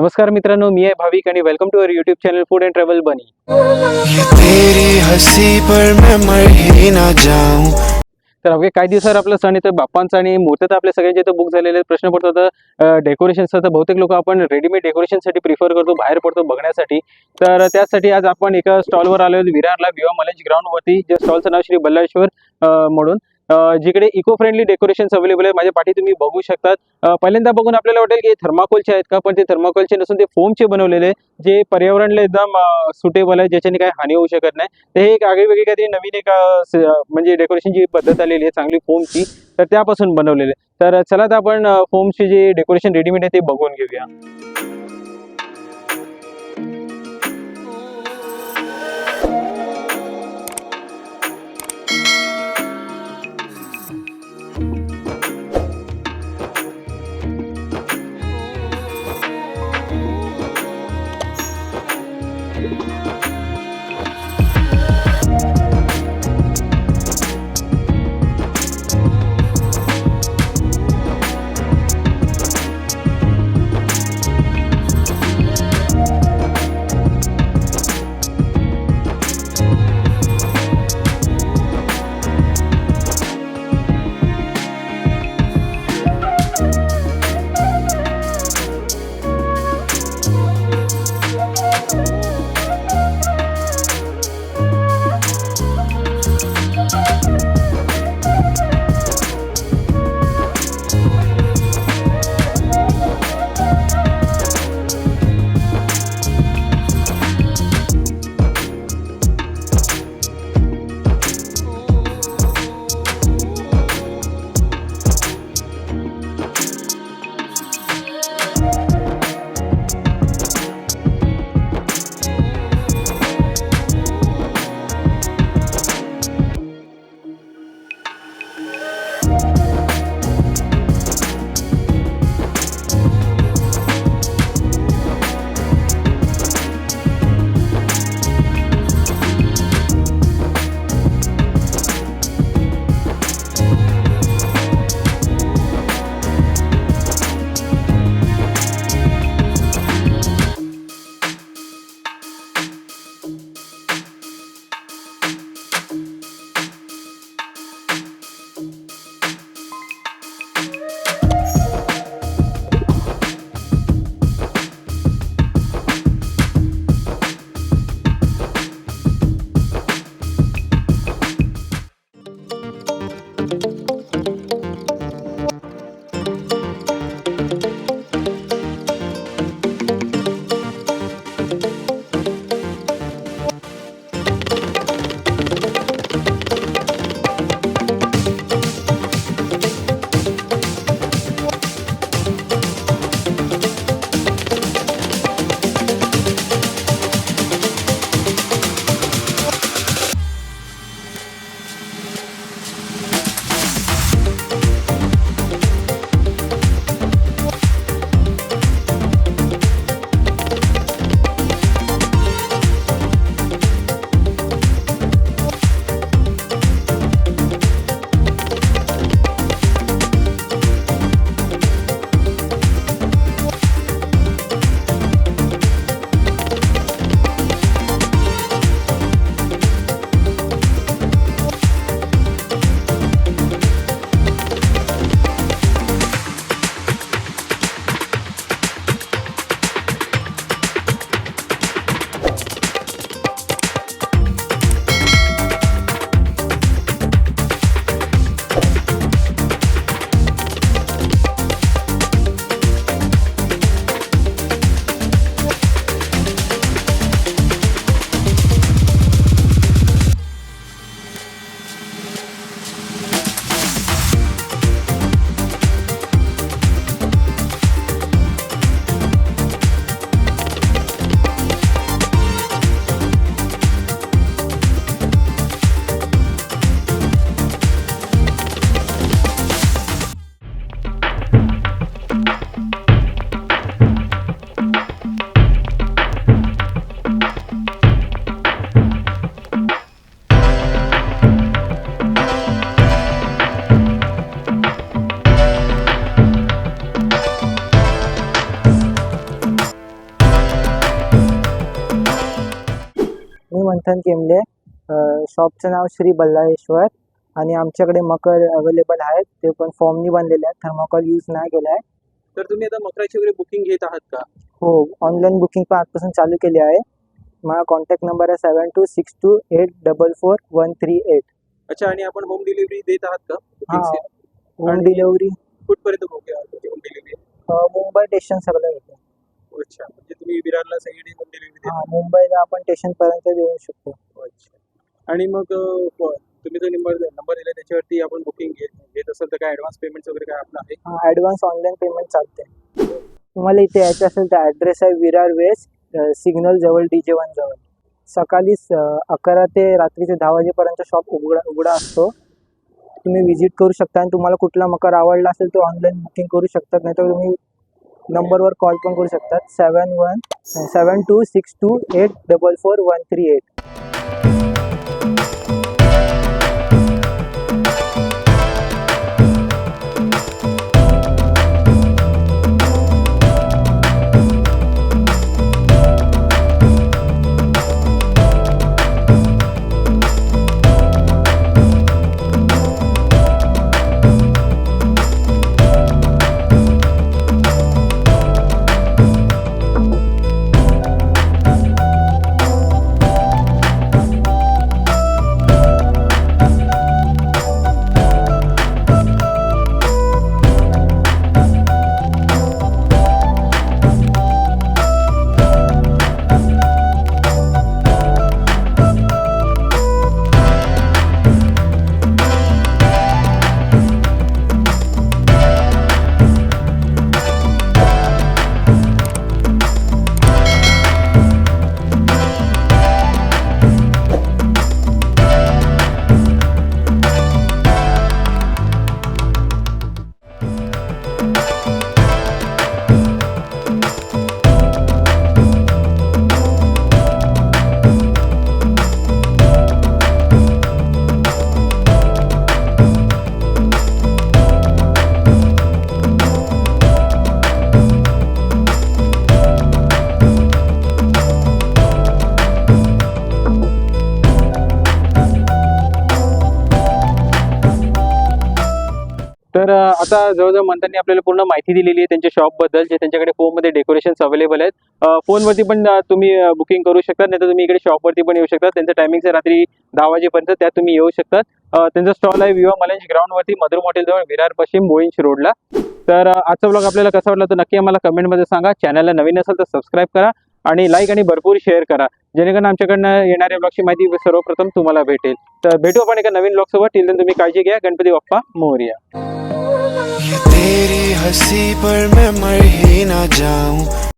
नमस्कार मित्रांनो, मी आहे भाविक आणि welcome to our YouTube channel food and travel bunny. तर अवघ्या काही दिवसावर आपलं सण येतं बाप्पांचा आणि मुहूर्त तर आपल्या सगळ्यांचे इथं बुक झालेले आहेत। प्रश्न पडतो तर डेकोरेशनचा, तर बहुतेक लोक आपण रेडीमेड डेकोरेशनसाठी प्रिफर करतो, बाहेर पडतो बघण्यासाठी। तर त्यासाठी आज आपण एका स्टॉलवर आलो आहोत विरारला, विवा मॉलेज ग्राउंडवरती, जे स्टॉलचं नाव श्री बल्लाळेश्वर म्हणून, जिकडे इको फ्रेंडली डेकोरेशन्स अवेलेबल आहेत। माझ्या पाठी तुम्ही बघू शकतात। पहिल्यांदा बघून आपल्याला वाटेल की थर्माकोलचे आहेत का, पण ते थर्माकोलचे नसून ते फोमचे बनवलेले, जे पर्यावरणाला एकदम सुटेबल आहे, ज्याच्याने काही हानी होऊ शकत नाही। तर हे एक आगळीवेगळी काहीतरी नवीन एक म्हणजे डेकोरेशनची पद्धत आलेली आहे चांगली फोमची, तर त्यापासून बनवलेले। तर चला तर आपण फोमचे जे डेकोरेशन रेडीमेड आहे ते बघून घेऊया। मंथन केमले. शॉपचं नाव श्री बल्लाळेश्वर आणि आमच्याकडे मकर अवेलेबल आहेत. ते पण फॉर्मनी बनलेले आहेत, थर्माकोल यूज नाही केला आहे. तर तुम्ही आता मकराची वगैरे बुकिंग घेत आहात का? हो, ऑनलाईन बुकिंग पण आजपासून चालू केली आहे. माझा कॉन्टॅक्ट नंबर आहे 7262844138. अच्छा, आणि आपण होम डिलिव्हरी देत आहात का? हां, होम आणि डिलेवरी कुठपर्यंत होम डिलिव्हरी? मुंबई स्टेशन सगळं येतं. अच्छा, म्हणजे तुम्ही विरारला सगळी होम डिलिव्हरी देता? हां, मुंबईला आपण स्टेशनपर्यंत देऊ शकतो. अच्छा. आणि मग तुम्ही जो नंबर दिला त्याच्यावरती आपण बुकिंग घेत असेल तर काय ॲडव्हान्स पेमेंट्स वगैरे काय आपलं आहे? हां, ॲडव्हान्स ऑनलाईन पेमेंट चालते. तुम्हाला इथे यायचं असेल तर ॲड्रेस आहे विरार वेस्ट, सिग्नल जवळ DJ1 जवळ. सकाळी 11 ते रात्रीचे 10 वाजेपर्यंत शॉप उघडा असतो. तुम्ही विजिट करू शकता आणि तुम्हाला कुठला मकर आवडला असेल तो ऑनलाईन बुकिंग करू शकतात, नाही तर तुम्ही नंबरवर कॉल पण करू शकतात 717262844138. तर आता जवळजवळ मंथनने आपल्याला पूर्ण माहिती दिलेली आहे त्यांच्या शॉपबद्दल, जे त्यांच्याकडे फोनमध्ये डेकोरेशन्स अवेलेबल आहेत. फोनवरती पण तुम्ही बुकिंग करू शकता, नाही तर तुम्ही इकडे शॉपवरती पण येऊ शकता. त्यांचं टायमिंग आहे रात्री 10 वाजेपर्यंत, त्यात तुम्ही येऊ शकतात. त्यांचा स्टॉल आहे विवा मलंज ग्राउंडवरती, मधुर हॉटेलजवळ, विरार पश्चिम, बोईंच रोडला. तर आजचा ब्लॉग आपल्याला कसा वाटला तर नक्की आम्हाला कमेंटमध्ये सांगा. चॅनलला नवीन असेल तर सबस्क्राईब करा आणि लाईक आणि भरपूर शेअर करा, जेणेकरून आमच्याकडनं येणाऱ्या ब्लॉगची माहिती सर्वप्रथम तुम्हाला भेटेल. तर भेटू आपण एका नवीन ब्लॉग सोबत. टिल देन तुम्ही काळजी घ्या. गणपती बाप्पा मोरया. ये तेरी हंसी पर मैं मर ही ना जाऊं.